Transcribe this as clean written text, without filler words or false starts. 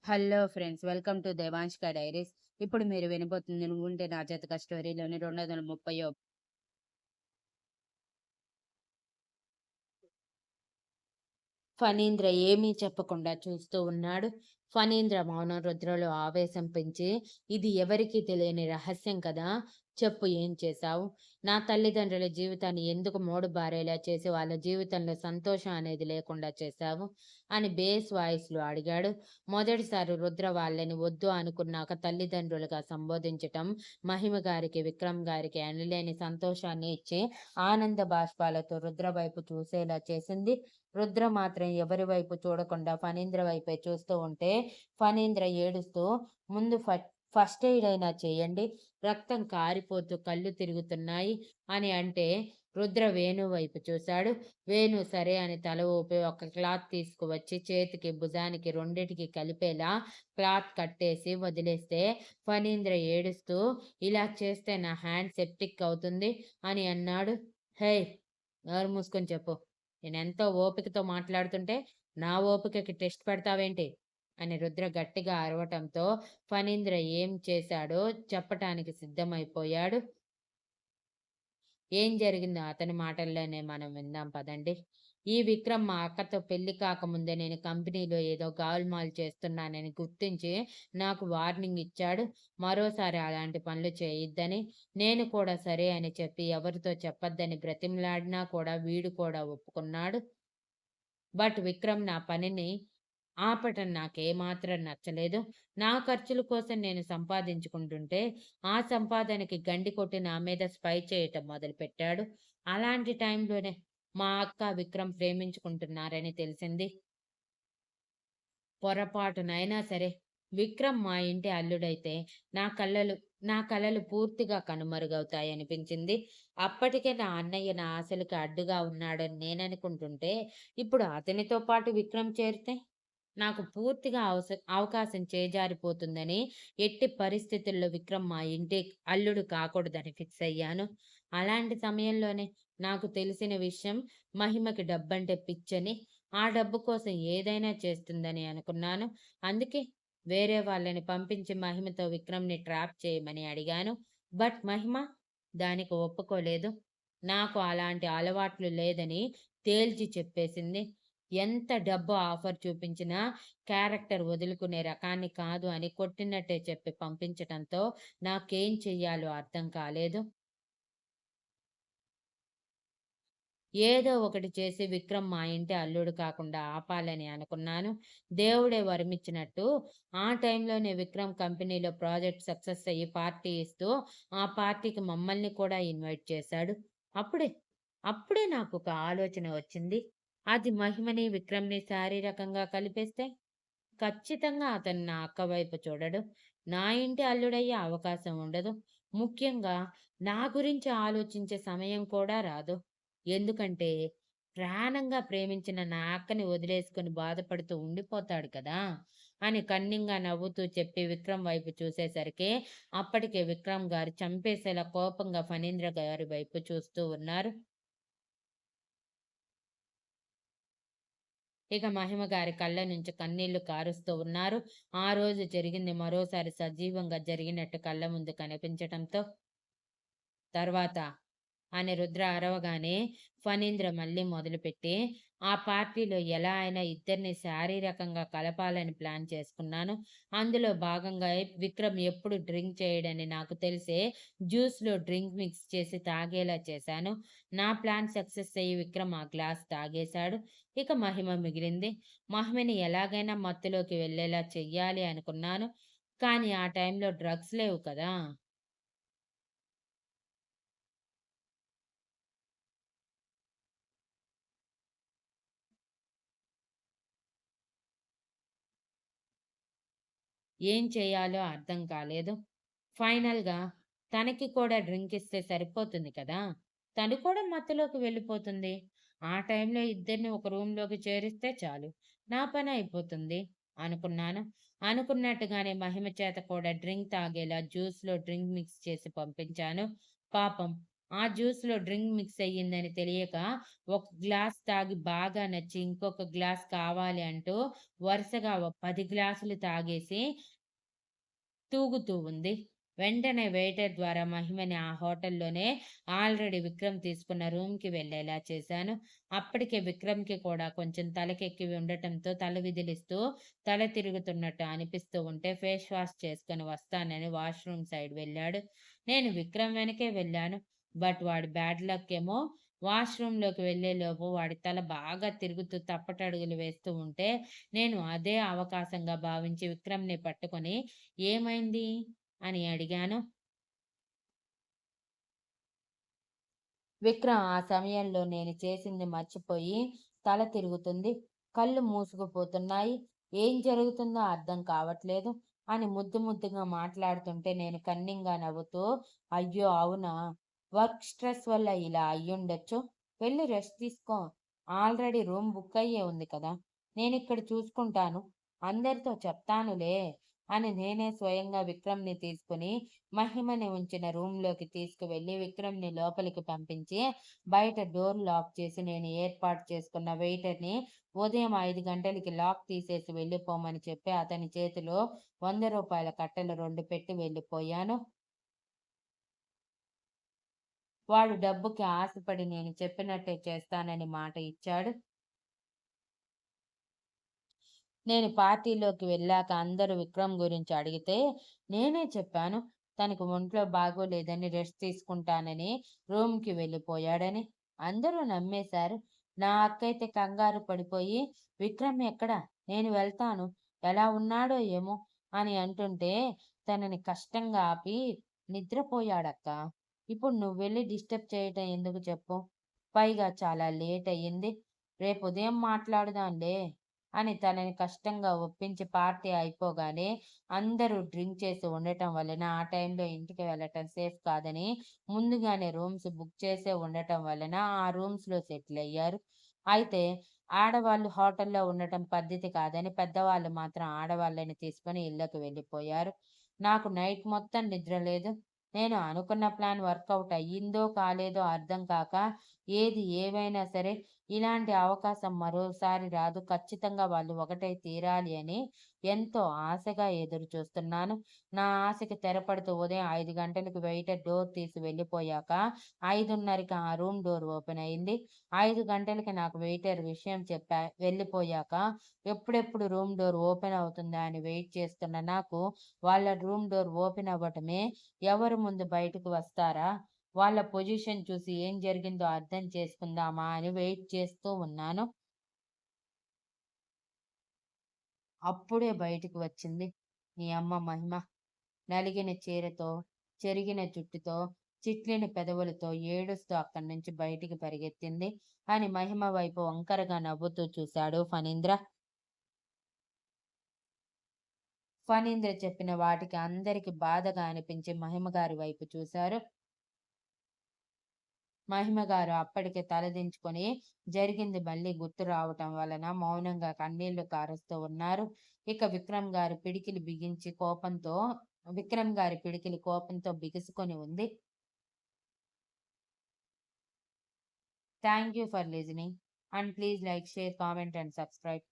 Hello friends, welcome to దేవాంష్క diaries. ఇప్పుడు మీరు వినబోతుంది 'నువ్వుంటే నా జతక' స్టోరీలోని 230 ఫణీంద్ర ఏమీ చెప్పకుండా చూస్తూ ఉన్నాడు. ఫణీంద్ర మౌనం రుద్రలో ఆవేశం పెంచి, ఇది ఎవరికీ తెలియని రహస్యం కదా! చెప్పు, ఏం చేశావు? నా తల్లిదండ్రుల జీవితాన్ని ఎందుకు మోడుబారేలా చేసి వాళ్ళ జీవితంలో సంతోషం అనేది లేకుండా చేశావు? అని బేస్ వాయిస్‌లో అడిగాడు. మొదటిసారి రుద్ర వాళ్ళని వద్దు అనుకున్నాక తల్లిదండ్రులుగా సంబోధించటం మహిమ గారికి, విక్రమ్ గారికి ఎనలేని సంతోషాన్ని ఇచ్చి ఆనంద బాష్పాలతో రుద్ర వైపు చూసేలా చేసింది. రుద్ర మాత్రం ఎవరి వైపు చూడకుండా ఫణీంద్ర వైపే చూస్తూ ఉంటే, ఫణీంద్ర ఏడుస్తూ, ముందు ఫస్ట్ ఎయిడ్ అయినా చేయండి, రక్తం కారిపోతూ కళ్ళు తిరుగుతున్నాయి అని అంటే, రుద్ర వేణు వైపు చూశాడు. వేణు సరే అని తల ఊపి ఒక క్లాత్ తీసుకువచ్చి చేతికి, భుజానికి రెండిటికి కలిపేలా క్లాత్ కట్టేసి వదిలేస్తే, ఫణీంద్ర ఏడుస్తూ, ఇలా చేస్తే నా హ్యాండ్ సెప్టిక్ అవుతుంది అని అన్నాడు. హే, నోరు మూసుకొని చెప్పు. నేనెంతో ఓపికతో మాట్లాడుతుంటే, నా ఓపికకి టెస్ట్ పెడతావేంటి? అని రుద్ర గట్టిగా అరవటంతో ఫణీంద్ర ఏం చేశాడో చెప్పటానికి సిద్ధమైపోయాడు. ఏం జరిగిందో అతని మాటల్లోనే మనం విందాం పదండి. ఈ విక్రమ్ మా అక్కతో పెళ్లి కాకముందే నేను కంపెనీలో ఏదో గాల్మాల్ చేస్తున్నానని గుర్తించి నాకు వార్నింగ్ ఇచ్చాడు. మరోసారి అలాంటి పనులు చేయొద్దని. నేను కూడా సరే అని చెప్పి ఎవరితో చెప్పొద్దని బ్రతిమలాడినా కూడా వీడు కూడా ఒప్పుకున్నాడు. బట్ విక్రమ్ నా పనిని ఆపటం నాకేమాత్రం నచ్చలేదు. నా ఖర్చుల కోసం నేను సంపాదించుకుంటుంటే, ఆ సంపాదనకి గండి కొట్టి నా మీద స్పై చేయటం మొదలుపెట్టాడు. అలాంటి టైంలోనే మా అక్క, విక్రమ్ ప్రేమించుకుంటున్నారని తెలిసింది. పొరపాటునైనా సరే విక్రమ్ మా ఇంటి అల్లుడైతే నా కలలు నా కలలు పూర్తిగా కనుమరుగవుతాయనిపించింది. అప్పటికే నా అన్నయ్య నా ఆశలకి అడ్డుగా ఉన్నాడని నేననుకుంటుంటే, ఇప్పుడు అతనితో పాటు విక్రమ్ చేరితే నాకు పూర్తిగా అవకాశం చేజారిపోతుందని, ఎట్టి పరిస్థితుల్లో విక్రమ్ మా ఇంటి అల్లుడు కాకూడదని ఫిక్స్ అయ్యాను. అలాంటి సమయంలోనే నాకు తెలిసిన విషయం, మహిమకి డబ్బంటే పిచ్చని, ఆ డబ్బు కోసం ఏదైనా చేస్తుందని అనుకున్నాను. అందుకే వేరే వాళ్ళని పంపించి మహిమతో విక్రమ్‌ని ట్రాప్ చేయమని అడిగాను. బట్ మహిమ దానికి ఒప్పుకోలేదు. నాకు అలాంటి అలవాట్లు లేదని తేల్చి చెప్పేసింది. ఎంత డబ్బు ఆఫర్ చూపించినా క్యారెక్టర్ వదులుకునే రకాన్ని కాదు అని కొట్టినట్టే చెప్పి పంపించటంతో నాకేం చెయ్యాలో అర్థం కాలేదు. ఏదో ఒకటి చేసి విక్రమ్ మా ఇంటి అల్లుడు కాకుండా ఆపాలని అనుకున్నాను. దేవుడే వరమిచ్చినట్టు ఆ టైంలోనే విక్రమ్ కంపెనీలో ప్రాజెక్ట్ సక్సెస్ అయ్యి పార్టీ ఇస్తూ, ఆ పార్టీకి మమ్మల్ని కూడా ఇన్వైట్ చేశాడు. అప్పుడే, అప్పుడే నాకొక ఆలోచన వచ్చింది. అది మహిమని, విక్రమ్‌ని శారీరకంగా కలిపేస్తే ఖచ్చితంగా అతను నా అక్క వైపు చూడడు. నా ఇంటి అల్లుడయ్యే అవకాశం ఉండదు. ముఖ్యంగా నా గురించి ఆలోచించే సమయం కూడా రాదు. ఎందుకంటే ప్రాణంగా ప్రేమించిన నా అక్కని వదిలేసుకొని బాధపడుతూ ఉండిపోతాడు కదా! అని కన్నింగా నవ్వుతూ చెప్పి విక్రమ్ వైపు చూసేసరికి అప్పటికే విక్రమ్ గారు చంపేసేలా కోపంగా ఫణీంద్ర గారి వైపు చూస్తూ ఉన్నారు. ఇక మహిమ గారి కళ్ళ నుంచి కన్నీళ్లు కారుస్తూ ఉన్నారు. ఆ రోజు జరిగింది మరోసారి సజీవంగా జరిగినట్టు కళ్ళ ముందు కనిపించటంతో, తర్వాత అని రుద్ర అరవగానే ఫణీంద్ర మళ్ళీ మొదలుపెట్టి, ఆ పార్టీలో ఎలా అయినా ఇద్దరిని శారీరకంగా కలపాలని ప్లాన్ చేసుకున్నాను. అందులో భాగంగా విక్రమ్ ఎప్పుడు డ్రింక్ చేయడని నాకు తెలిసే జ్యూస్‌లో డ్రింక్ మిక్స్ చేసి తాగేలా చేశాను. నా ప్లాన్ సక్సెస్ అయ్యి విక్రమ్ ఆ గ్లాస్ తాగేశాడు. ఇక మహిమ మిగిలింది. మహిమని ఎలాగైనా మత్తులోకి వెళ్ళేలా చెయ్యాలి అనుకున్నాను. కానీ ఆ టైంలో డ్రగ్స్ లేవు కదా! ఏం చేయాలో అర్థం కాలేదు. ఫైనల్‌గా తనకి కూడా డ్రింక్ ఇస్తే సరిపోతుంది కదా! తను కూడా మత్తులోకి వెళ్ళిపోతుంది. ఆ టైంలో ఇద్దరిని ఒక రూమ్‌లోకి చేరిస్తే చాలు. నా పని అయిపోతుంది అనుకున్నాను. అనుకున్నట్టుగానే మహిమ చేత కూడా డ్రింక్ తాగేలా జ్యూస్‌లో డ్రింక్ మిక్స్ చేసి పంపించాను. పాపం ఆ జ్యూస్‌లో డ్రింక్ మిక్స్ అయ్యిందని తెలియక ఒక గ్లాస్ తాగి బాగా నచ్చి ఇంకొక గ్లాస్ కావాలి అంటూ వరుసగా 10 గ్లాసులు తాగేసి తూగుతూ ఉంది. వెంటనే వెయిటర్ ద్వారా మహిమని ఆ హోటల్‌లోనే ఆల్రెడీ విక్రమ్ తీసుకున్న రూమ్‌కి వెళ్ళేలా చేశాను. అప్పటికే విక్రమ్‌కి కూడా కొంచెం తలకెక్కి ఉండటంతో తల విదిలిస్తూ, తల తిరుగుతున్నట్టు అనిపిస్తూ ఉంటే ఫేస్ వాష్ చేసుకొని వస్తానని వాష్‌రూమ్ సైడ్ వెళ్ళాడు. నేను విక్రమ్ వెనకే వెళ్ళాను. బట్ వాడి బ్యాడ్ లక్ ఏమో వాష్‌రూమ్‌లోకి వెళ్ళేలోపు వాడి తల బాగా తిరుగుతూ తప్పటడుగులు వేస్తూ ఉంటే, నేను అదే అవకాశంగా భావించి విక్రమ్‌ని పట్టుకొని "ఏమైంది?" అని అడిగాను. విక్రమ్ ఆ సమయంలో నేను చేసింది మర్చిపోయి తల తిరుగుతుంది. కళ్ళు మూసుకుపోతున్నాయి. ఏం జరుగుతుందో అర్థం కావట్లేదు అని ముద్దు ముద్దుగా మాట్లాడుతుంటే నేను కన్నింగా నవ్వుతూ, అయ్యో! అవునా! వర్క్ స్ట్రెస్ వల్ల ఇలా అయ్యుండొచ్చు. వెళ్లి రెస్ట్ తీసుకో. ఆల్రెడీ రూమ్ బుక్ అయ్యే ఉంది కదా! నేనిక్కడ చూసుకుంటాను. అందరితో చెప్తానులే అని నేనే స్వయంగా విక్రమ్‌ని తీసుకొని మహిమని ఉంచిన రూమ్‌లోకి తీసుకువెళ్ళి విక్రమ్‌ని లోపలికి పంపించి, బయట డోర్ లాక్ చేసి నేను ఏర్పాటు చేసుకున్న వెయిటర్‌ని ఉదయం 5 గంటలకి లాక్ తీసేసి వెళ్ళిపోమని చెప్పి అతని చేతిలో రూ. 100 కట్టలు 2 పెట్టి వెళ్ళిపోయాను. వాడు డబ్బుకి ఆశపడి నేను చెప్పినట్టే చేస్తానని మాట ఇచ్చాడు. నేను పార్టీలోకి వెళ్ళాక అందరూ విక్రమ్ గురించి అడిగితే, నేనే చెప్పాను. తనకి ఒంట్లో బాగోలేదని రెస్ట్ తీసుకుంటానని రూమ్‌కి వెళ్ళిపోయాడని. అందరూ నమ్మేశారు. నా అక్కయితే కంగారు పడిపోయి, "విక్రమ్ ఎక్కడ? నేను వెళ్తాను. ఎలా ఉన్నాడో ఏమో" అని అంటుంటే, తనని కష్టంగా ఆపి, "నిద్రపోయాడక్కా. ఇప్పుడు నువ్వెళ్ళి డిస్టర్బ్ చేయటం ఎందుకు చెప్పు? పైగా చాలా లేట్ అయ్యింది. రేపుదయం మాట్లాడుదాంలే" అని తనని కష్టంగా ఒప్పించి పార్టీ అయిపోగానే అందరూ డ్రింక్ చేసి ఉండటం వలన ఆ టైంలో ఇంటికి వెళ్ళటం సేఫ్ కాదని ముందుగానే రూమ్స్ బుక్ చేసే ఉండటం వలన ఆ రూమ్స్‌లో సెటిల్ అయ్యారు. అయితే ఆడవాళ్ళు హోటల్‌లో ఉండటం పద్ధతి కాదని పెద్దవాళ్ళు మాత్రం ఆడవాళ్ళని తీసుకొని ఇళ్ళకి వెళ్ళిపోయారు. నాకు నైట్ మొత్తం నిద్ర లేదు. నేను అనుకున్న ప్లాన్ వర్కౌట్ అయ్యిందో కాలేదో అర్థం కాక ఏది ఏవైనా సరే ఇలాంటి అవకాశం మరోసారి రాదు. ఖచ్చితంగా వాళ్ళు ఒకటై తీరాలి అని ఎంతో ఆశగా ఎదురు చూస్తున్నాను. నా ఆశకి తెరపడుతూ ఉదయం 5 గంటలకు వెయిటర్ డోర్ తీసి వెళ్ళిపోయాక 5:30కి ఆ రూమ్ డోర్ ఓపెన్ అయింది. 5 గంటలకి నాకు వెయిటర్ విషయం వెళ్ళిపోయాక ఎప్పుడెప్పుడు రూమ్ డోర్ ఓపెన్ అవుతుందా అని వెయిట్ చేస్తున్న నాకు వాళ్ళ రూమ్ డోర్ ఓపెన్ అవ్వటమే ఎవరు ముందు బయటకు వస్తారా? వాళ్ళ పొజిషన్ చూసి ఏం జరిగిందో అర్థం చేసుకుందామా అని వెయిట్ చేస్తూ ఉన్నాను. అప్పుడే బయటికి వచ్చింది నీ అమ్మ మహిమ. నలిగిన చీరతో, చెరిగిన జుట్టుతో, చిట్లిన పెదవులతో ఏడుస్తూ అక్కడి నుంచి బయటికి పరిగెత్తింది అని మహిమ వైపు వంకరగా నవ్వుతూ చూశాడు ఫణీంద్ర. ఫణీంద్ర చెప్పిన వాటికి అందరికి బాధగా అనిపించి మహిమ గారి వైపు చూశారు. మహిమ గారు అప్పటికే తలదించుకొని జరిగింది మళ్ళీ గుర్తు రావటం వలన మౌనంగా కన్నీళ్లు కారుస్తూ ఉన్నారు. ఇక విక్రమ్ గారి పిడికిలి కోపంతో బిగుసుకొని ఉంది. Thank you for listening and please like, share, comment and subscribe.